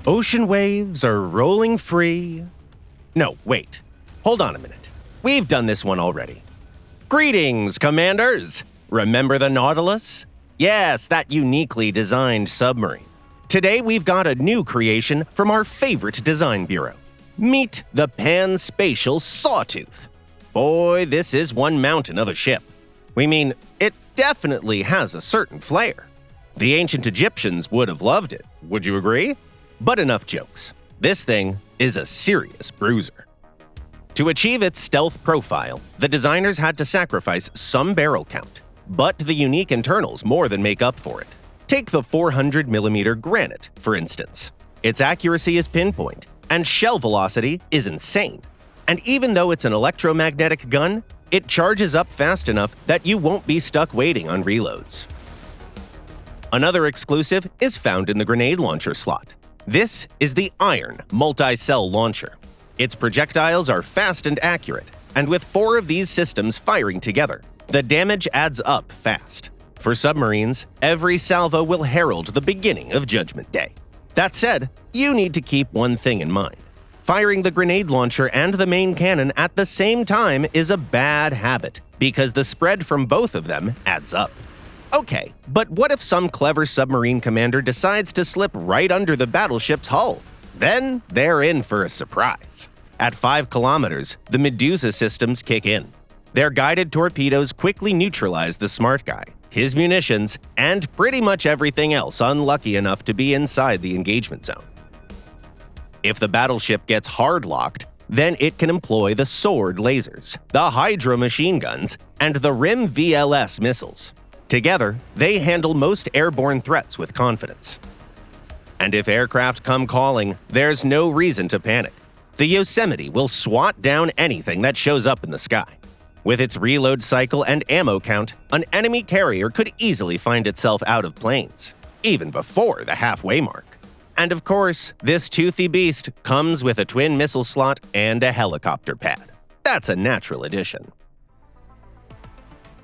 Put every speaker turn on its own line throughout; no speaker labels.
Ocean waves are rolling free. No, wait. Hold on a minute. We've done this one already. Greetings, Commanders! Remember the Nautilus? Yes, that uniquely designed submarine. Today we've got a new creation from our favorite design bureau. Meet the Pan Spatial Sawtooth. Boy, this is one mountain of a ship. We mean, it definitely has a certain flair. The ancient Egyptians would have loved it, would you agree? But enough jokes. This thing is a serious bruiser. To achieve its stealth profile, the designers had to sacrifice some barrel count, but the unique internals more than make up for it. Take the 400mm granite, for instance. Its accuracy is pinpoint, and shell velocity is insane. And even though it's an electromagnetic gun, it charges up fast enough that you won't be stuck waiting on reloads. Another exclusive is found in the grenade launcher slot. This is the Iron multi-cell launcher. Its projectiles are fast and accurate, and with 4 of these systems firing together, the damage adds up fast. For submarines, every salvo will herald the beginning of Judgment Day. That said, you need to keep one thing in mind. Firing the grenade launcher and the main cannon at the same time is a bad habit, because the spread from both of them adds up. Okay, but what if some clever submarine commander decides to slip right under the battleship's hull? Then they're in for a surprise. At 5 kilometers, the Medusa systems kick in. Their guided torpedoes quickly neutralize the smart guy, his munitions, and pretty much everything else unlucky enough to be inside the engagement zone. If the battleship gets hard-locked, then it can employ the Sword lasers, the Hydra machine guns, and the RIM VLS missiles. Together, they handle most airborne threats with confidence. And if aircraft come calling, there's no reason to panic. The Yosemite will swat down anything that shows up in the sky. With its reload cycle and ammo count, an enemy carrier could easily find itself out of planes, even before the halfway mark. And of course, this toothy beast comes with a twin missile slot and a helicopter pad. That's a natural addition.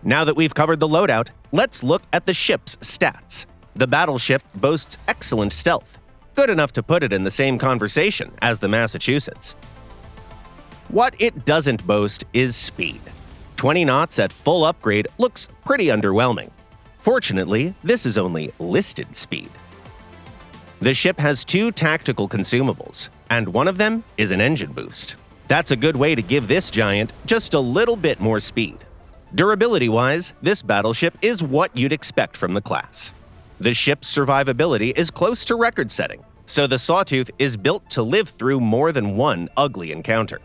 Now that we've covered the loadout, let's look at the ship's stats. The battleship boasts excellent stealth, good enough to put it in the same conversation as the Massachusetts. What it doesn't boast is speed. 20 knots at full upgrade looks pretty underwhelming. Fortunately, this is only listed speed. The ship has 2 tactical consumables, and one of them is an engine boost. That's a good way to give this giant just a little bit more speed. Durability-wise, this battleship is what you'd expect from the class. The ship's survivability is close to record-setting, so the Sawtooth is built to live through more than one ugly encounter.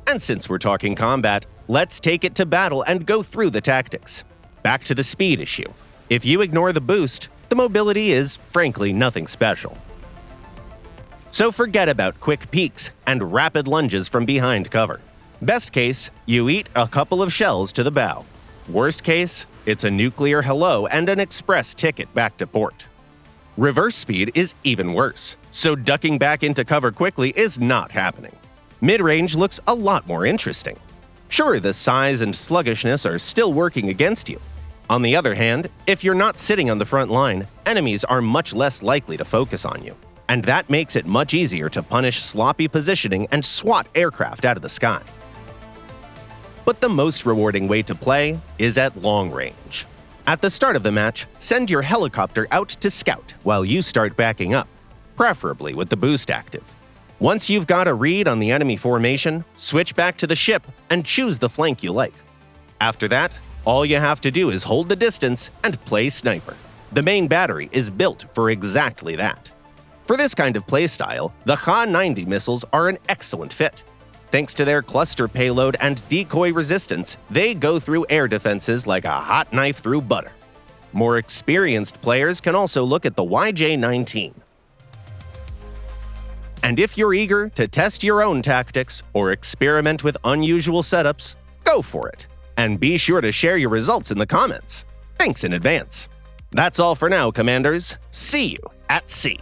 And since we're talking combat, let's take it to battle and go through the tactics. Back to the speed issue. If you ignore the boost, the mobility is, frankly, nothing special. So forget about quick peeks and rapid lunges from behind cover. Best case, you eat a couple of shells to the bow. Worst case, it's a nuclear hello and an express ticket back to port. Reverse speed is even worse, so ducking back into cover quickly is not happening. Mid-range looks a lot more interesting. Sure, the size and sluggishness are still working against you. On the other hand, if you're not sitting on the front line, enemies are much less likely to focus on you. And that makes it much easier to punish sloppy positioning and swat aircraft out of the sky. But the most rewarding way to play is at long range. At the start of the match, send your helicopter out to scout while you start backing up, preferably with the boost active. Once you've got a read on the enemy formation, switch back to the ship and choose the flank you like. After that, all you have to do is hold the distance and play sniper. The main battery is built for exactly that. For this kind of playstyle, the Ha-90 missiles are an excellent fit. Thanks to their cluster payload and decoy resistance, they go through air defenses like a hot knife through butter. More experienced players can also look at the YJ-19. And if you're eager to test your own tactics or experiment with unusual setups, go for it. And be sure to share your results in the comments. Thanks in advance. That's all for now, Commanders. See you at sea.